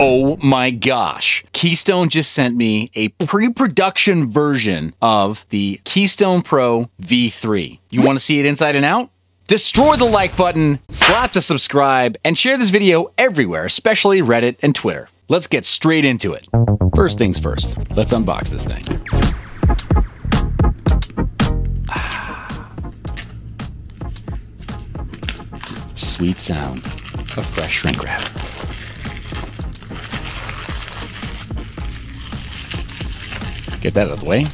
Oh my gosh. Keystone just sent me a pre-production version of the Keystone Pro V3. You want to see it inside and out? Destroy the like button, slap the subscribe, and share this video everywhere, especially Reddit and Twitter. Let's get straight into it. First things first, let's unbox this thing. Sweet sound of fresh shrink wrap. Get that out of the way.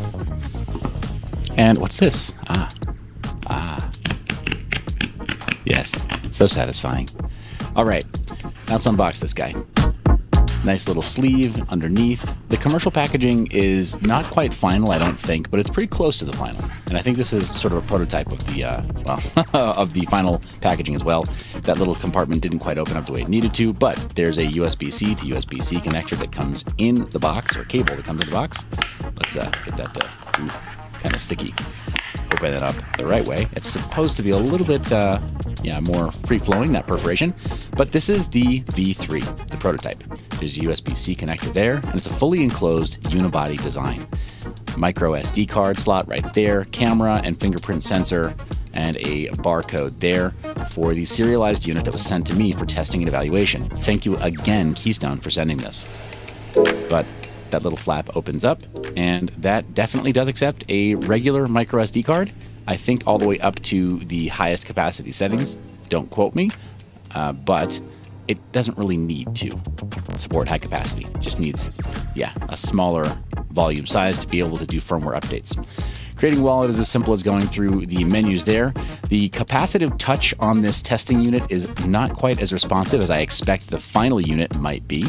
And what's this? Yes, so satisfying. All right, now let's unbox this guy. Nice little sleeve underneath. The commercial packaging is not quite final, I don't think, but it's pretty close to the final. And I think this is sort of a prototype of the, of the final packaging as well. That little compartment didn't quite open up the way it needed to, but there's a USB-C to USB-C connector that comes in the box, or cable that comes in the box. Let's get that kind of sticky. Open it up the right way. It's supposed to be a little bit, more free-flowing, that perforation. But this is the V3, the prototype. There's a USB-C connector there, and it's a fully enclosed unibody design. Micro SD card slot right there, camera and fingerprint sensor, and a barcode there for the serialized unit that was sent to me for testing and evaluation. Thank you again, Keystone, for sending this. But that little flap opens up, and that definitely does accept a regular micro SD card. I think all the way up to the highest capacity settings. Don't quote me, but it doesn't really need to support high capacity. It just needs, a smaller volume size to be able to do firmware updates. Creating a wallet is as simple as going through the menus there. The capacitive touch on this testing unit is not quite as responsive as I expect the final unit might be.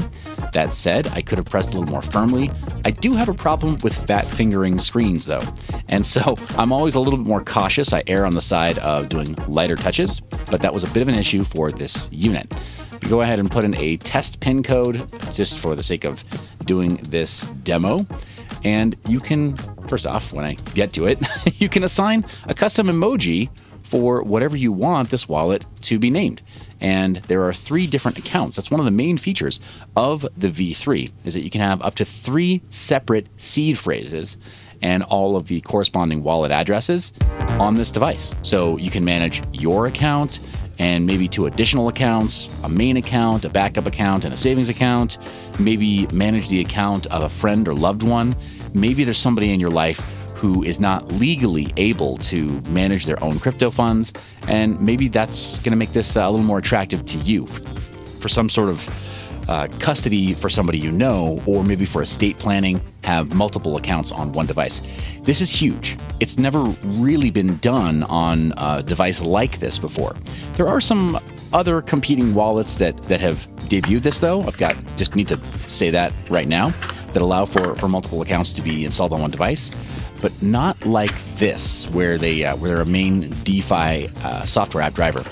That said, I could have pressed a little more firmly. I do have a problem with fat fingering screens though, and so I'm always a little bit more cautious. I err on the side of doing lighter touches, but that was a bit of an issue for this unit. You go ahead and put in a test pin code just for the sake of doing this demo. And you can, first off, when I get to it, you can assign a custom emoji for whatever you want this wallet to be named. And there are 3 different accounts. That's one of the main features of the V3, is that you can have up to 3 separate seed phrases and all of the corresponding wallet addresses on this device. So you can manage your account and maybe 2 additional accounts, a main account, a backup account, and a savings account. Maybe manage the account of a friend or loved one. Maybe there's somebody in your life who is not legally able to manage their own crypto funds, and maybe that's going to make this a little more attractive to you for some sort of custody for somebody you know, or maybe for estate planning, have multiple accounts on one device. This is huge. It's never really been done on a device like this before. There are some other competing wallets that have debuted this though. Just need to say that right now, that allow for multiple accounts to be installed on one device, but not like this, where they're a main DeFi software app driver.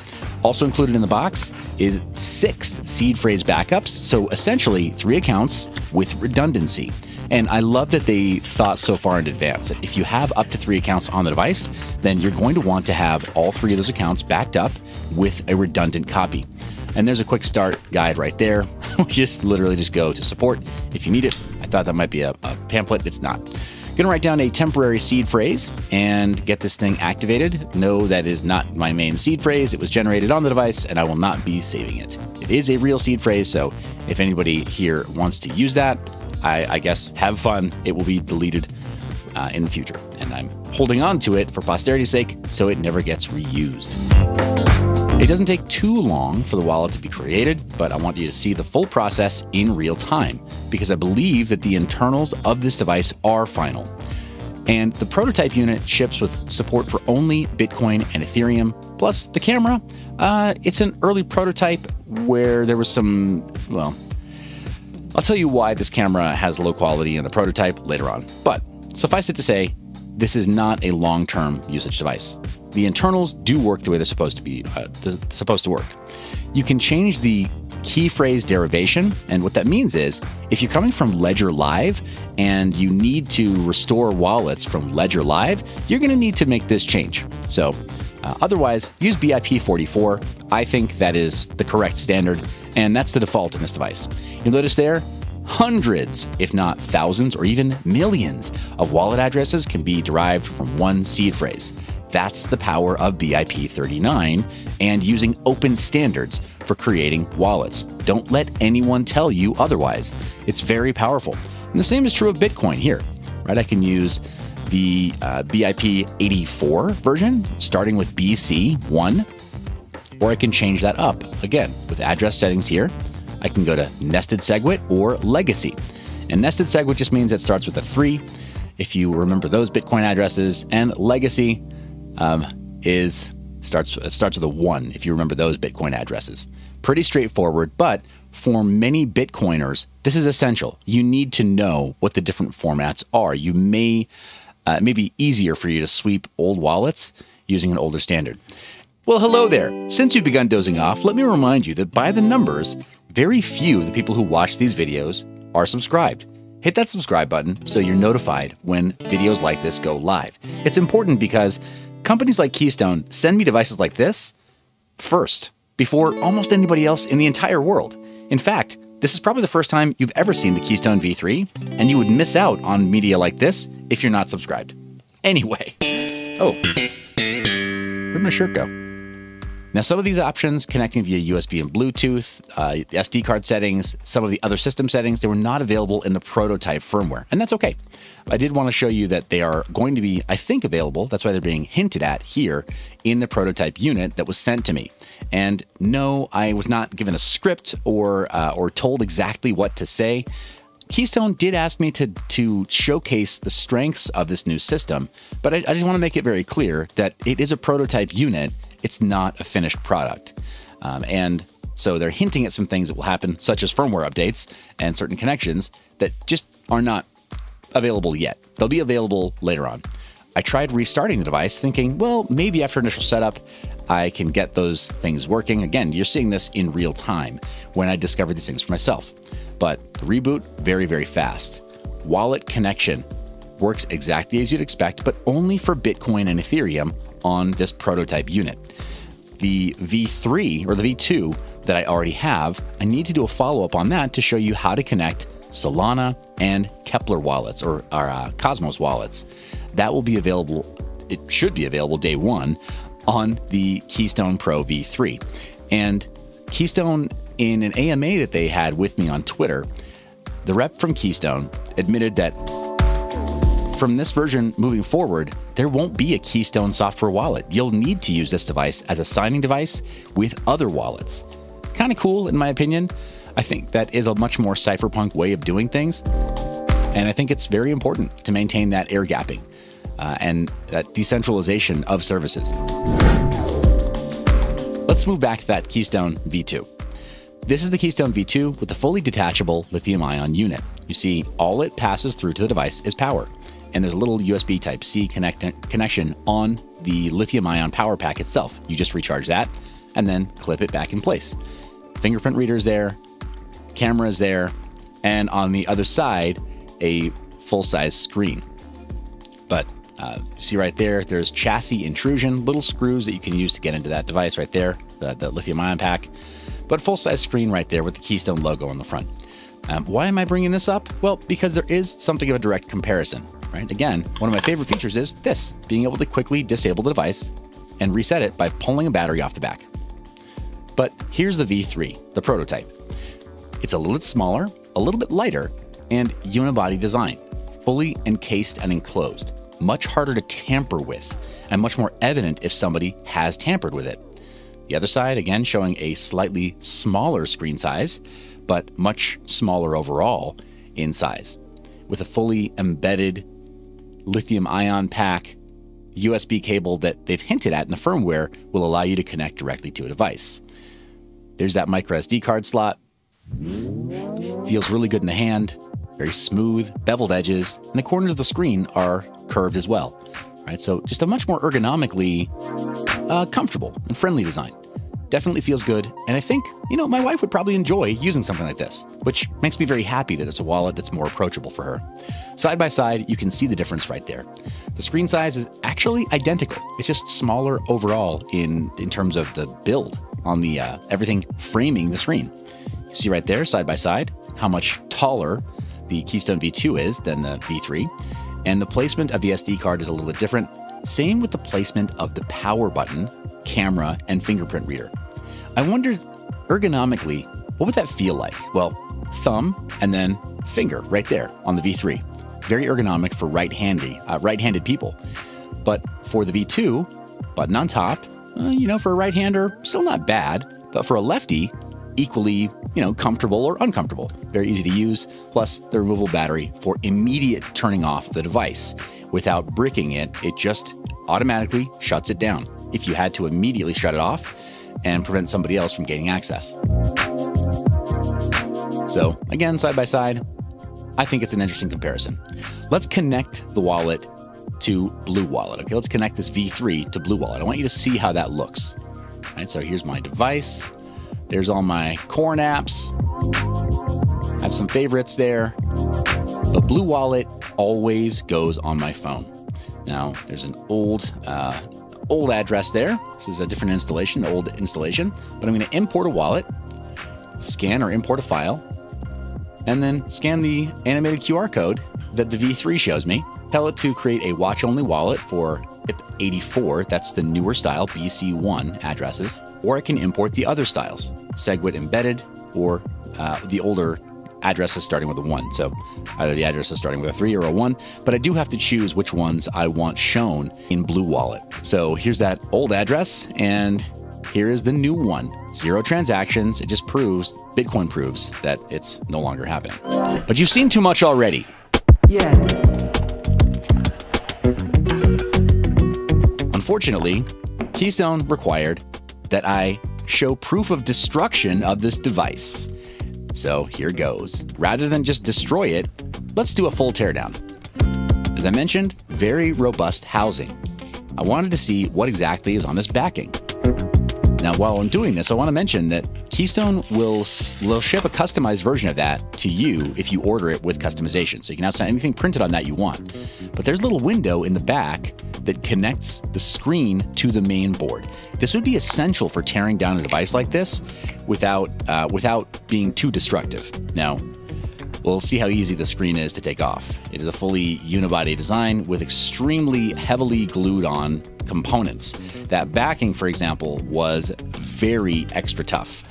Also included in the box is 6 seed phrase backups, so essentially 3 accounts with redundancy. And I love that they thought so far in advance that if you have up to 3 accounts on the device, then you're going to want to have all 3 of those accounts backed up with a redundant copy. And there's a quick start guide right there. Just literally go to support if you need it. I thought that might be a pamphlet. It's not. Gonna write down a temporary seed phrase and get this thing activated. No, that is not my main seed phrase. It was generated on the device and I will not be saving it. It is a real seed phrase, so if anybody here wants to use that, I guess have fun. It will be deleted in the future. And I'm holding on to it for posterity's sake so it never gets reused. It doesn't take too long for the wallet to be created, but I want you to see the full process in real time because I believe that the internals of this device are final. And the prototype unit ships with support for only Bitcoin and Ethereum, plus the camera. It's an early prototype where there was some, I'll tell you why this camera has low quality in the prototype later on. But suffice it to say, this is not a long-term usage device. The internals do work the way they're supposed to work. You can change the key phrase derivation, and what that means is if you're coming from Ledger Live and you need to restore wallets from Ledger Live, you're going to need to make this change. So Otherwise, use BIP44. I think that is the correct standard, and that's the default in this device. You'll notice there, hundreds, if not thousands or even millions of wallet addresses can be derived from one seed phrase. That's the power of BIP39 and using open standards for creating wallets. Don't let anyone tell you otherwise. It's very powerful. And the same is true of Bitcoin here, right? I can use the BIP84 version, starting with BC1, or I can change that up. Again, with address settings here, I can go to nested SegWit or legacy. And nested SegWit just means it starts with a 3, if you remember those Bitcoin addresses, and legacy starts with a 1, if you remember those Bitcoin addresses. Pretty straightforward, but for many Bitcoiners, this is essential. You need to know what the different formats are. You may it may be easier for you to sweep old wallets using an older standard. Well, hello there. Since you've begun dozing off, let me remind you that by the numbers, very few of the people who watch these videos are subscribed. Hit that subscribe button so you're notified when videos like this go live. It's important because companies like Keystone send me devices like this first, before almost anybody else in the entire world. In fact, this is probably the first time you've ever seen the Keystone V3, and you would miss out on media like this if you're not subscribed. Anyway. Oh, where'd my shirt go? Now, some of these options, connecting via USB and Bluetooth, SD card settings, some of the other system settings, they were not available in the prototype firmware, and that's okay. I did want to show you that they are going to be, I think, available. That's why they're being hinted at here in the prototype unit that was sent to me. And no, I was not given a script or told exactly what to say. Keystone did ask me to showcase the strengths of this new system, but I just want to make it very clear that it is a prototype unit. It's not a finished product. And so they're hinting at some things that will happen, such as firmware updates and certain connections that just are not available yet. They'll be available later on. I tried restarting the device thinking, well, maybe after initial setup, I can get those things working. Again, you're seeing this in real time when I discovered these things for myself. But the reboot, very, very fast. Wallet connection works exactly as you'd expect, but only for Bitcoin and Ethereum on this prototype unit. The V3 or the V2 that I already have, I need to do a follow-up on that to show you how to connect Solana and Kepler wallets or Cosmos wallets. That will be available, it should be available day one on the Keystone Pro V3. And Keystone, in an AMA that they had with me on Twitter, the rep from Keystone admitted that from this version moving forward, there won't be a Keystone software wallet. You'll need to use this device as a signing device with other wallets. It's kind of cool, in my opinion. I think that is a much more cypherpunk way of doing things. And I think it's very important to maintain that air gapping and that decentralization of services. Let's move back to that Keystone V2. This is the Keystone V2 with the fully detachable lithium-ion unit. You see, all it passes through to the device is power. And there's a little USB Type-C connection on the lithium-ion power pack itself. You just recharge that and then clip it back in place. Fingerprint reader's there, camera's there, and on the other side, a full-size screen. But see right there, there's chassis intrusion, little screws that you can use to get into that device right there, the lithium-ion pack. But full-size screen right there with the Keystone logo on the front. Why am I bringing this up? Well, because there is something of a direct comparison. Right? Again, one of my favorite features is this, being able to quickly disable the device and reset it by pulling a battery off the back. But here's the V3, the prototype. It's a little bit smaller, a little bit lighter, and unibody design, fully encased and enclosed, much harder to tamper with, and much more evident if somebody has tampered with it. The other side, again, showing a slightly smaller screen size, but much smaller overall in size, with a fully embedded lithium-ion pack, USB cable that they've hinted at in the firmware will allow you to connect directly to a device. There's that micro SD card slot. Feels really good in the hand, very smooth, beveled edges, and the corners of the screen are curved as well. Right, so just a much more ergonomically comfortable and friendly design. definitely feels good. And I think, you know, my wife would probably enjoy using something like this, which makes me very happy that it's a wallet that's more approachable for her. Side by side, you can see the difference right there. The screen size is actually identical. It's just smaller overall in terms of the build on the everything framing the screen. You see right there, side by side, how much taller the Keystone V2 is than the V3. And the placement of the SD card is a little bit different. Same with the placement of the power button, camera, and fingerprint reader. I wondered, ergonomically, what would that feel like? Well, thumb and then finger right there on the V3. Very ergonomic for right-handed people. But for the V2, button on top, you know, for a right-hander, still not bad. But for a lefty, equally, you know, comfortable or uncomfortable. Very easy to use, plus the removable battery for immediate turning off of the device. Without bricking it, it just automatically shuts it down if you had to immediately shut it off and prevent somebody else from gaining access. So again, side by side, I think it's an interesting comparison. Let's connect the wallet to Blue Wallet. Okay, let's connect this V3 to Blue Wallet. I want you to see how that looks. All right, so here's my device. There's all my Corn apps. I have some favorites there. The Blue Wallet always goes on my phone. Now, there's an old address there. This is a different installation, old installation. But I'm going to import a wallet, scan or import a file, and then scan the animated QR code that the V3 shows me. Tell it to create a watch-only wallet for BIP84, that's the newer style BC1 addresses, or I can import the other styles, SegWit embedded, or the older addresses starting with a 1. So either the address is starting with a 3 or a 1, but I do have to choose which ones I want shown in Blue Wallet. So here's that old address, and here is the new one. 0 transactions. It just proves, Bitcoin proves that it's no longer happening. But you've seen too much already. Yeah. Unfortunately, Keystone required that I show proof of destruction of this device. So here goes. Rather than just destroy it, let's do a full teardown. As I mentioned, very robust housing. I wanted to see what exactly is on this backing. Now, while I'm doing this, I want to mention that Keystone will ship a customized version of that to you if you order it with customization. So you can have anything printed on that you want. But there's a little window in the back that connects the screen to the main board. This would be essential for tearing down a device like this without being too destructive. Now, we'll see how easy the screen is to take off. It is a fully unibody design with extremely heavily glued on components. That backing, for example, was very extra tough.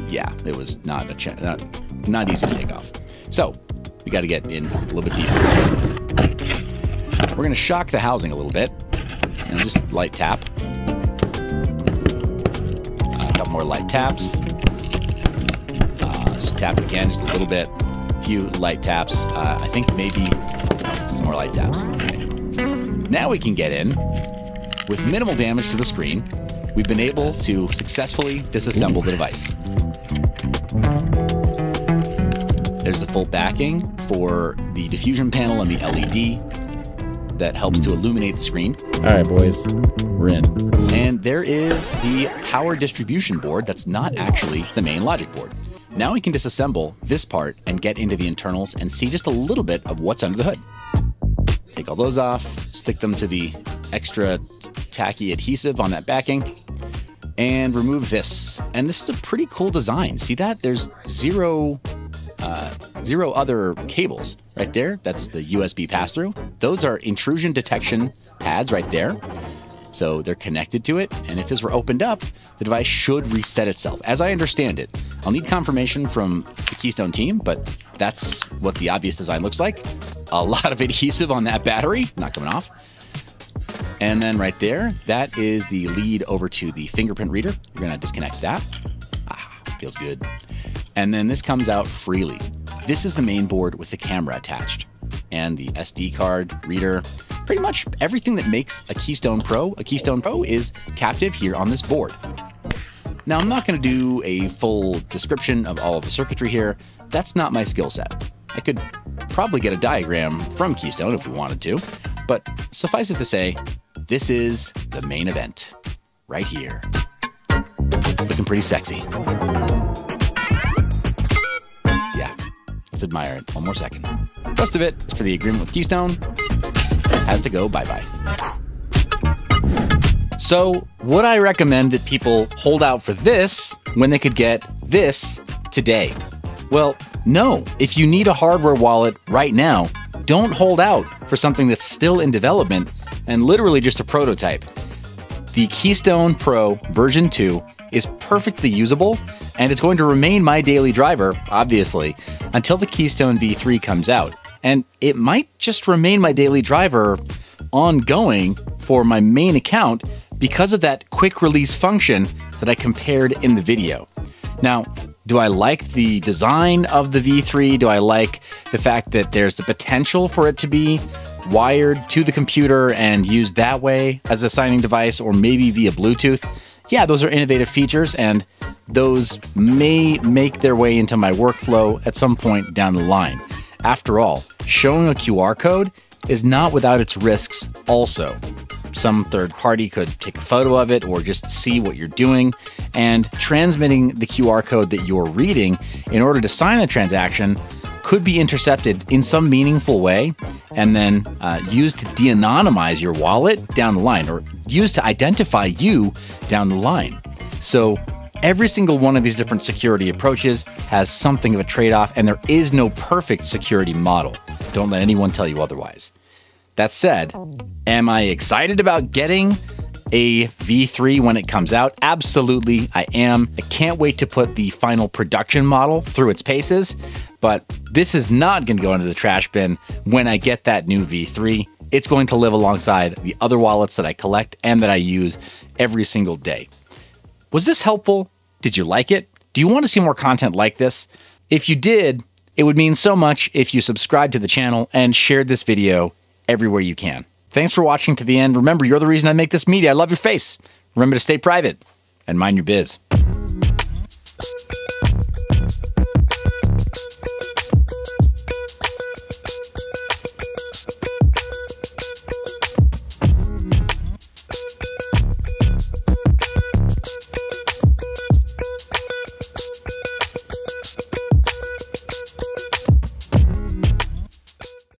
Yeah, it was not easy to take off. So we got to get in a little bit deeper. We're going to shock the housing a little bit and just light tap. A couple more light taps. Just tap again just a little bit. A few light taps. I think maybe some more light taps. Okay. Now we can get in with minimal damage to the screen. We've been able to successfully disassemble the device. There's the full backing for the diffusion panel and the LED that helps to illuminate the screen. All right, boys, we're in. And there is the power distribution board that's not actually the main logic board. Now we can disassemble this part and get into the internals and see just a little bit of what's under the hood. Take all those off, stick them to the extra tacky adhesive on that backing, and remove this. And this is a pretty cool design. See that? There's zero other cables right there. That's the USB pass-through. Those are intrusion detection pads right there. So they're connected to it. And if this were opened up, the device should reset itself. As I understand it, I'll need confirmation from the Keystone team, but that's what the obvious design looks like. A lot of adhesive on that battery, not coming off. And then right there, that is the lead over to the fingerprint reader. We're gonna disconnect that. Feels good. And then this comes out freely. This is the main board with the camera attached and the SD card, reader, pretty much everything that makes a Keystone Pro is captive here on this board. Now, I'm not going to do a full description of all of the circuitry here. That's not my skill set. I could probably get a diagram from Keystone if we wanted to, but suffice it to say, this is the main event right here. Looking pretty sexy. Yeah, let's admire it. One more second. The rest of it is for the agreement with Keystone. Has to go bye-bye. So, would I recommend that people hold out for this when they could get this today? Well, no. If you need a hardware wallet right now, don't hold out for something that's still in development and literally just a prototype. The Keystone Pro version 2 is perfectly usable, and it's going to remain my daily driver, obviously, until the Keystone V3 comes out. And it might just remain my daily driver ongoing for my main account because of that quick release function that I compared in the video. Now, do I like the design of the V3? Do I like the fact that there's the potential for it to be wired to the computer and used that way as a signing device, or maybe via Bluetooth? Yeah, those are innovative features, and those may make their way into my workflow at some point down the line. After all, showing a QR code is not without its risks also. Some third party could take a photo of it or just see what you're doing, and transmitting the QR code that you're reading in order to sign the transaction could be intercepted in some meaningful way and then used to de-anonymize your wallet down the line, or used to identify you down the line. So every single one of these different security approaches has something of a trade-off, and there is no perfect security model. Don't let anyone tell you otherwise. That said, am I excited about getting a V3 when it comes out? Absolutely, I am. I can't wait to put the final production model through its paces, but this is not going to go into the trash bin when I get that new V3. It's going to live alongside the other wallets that I collect and that I use every single day. Was this helpful? Did you like it? Do you want to see more content like this? If you did, it would mean so much if you subscribed to the channel and shared this video everywhere you can. Thanks for watching to the end. Remember, you're the reason I make this media. I love your face. Remember to stay private and mind your biz.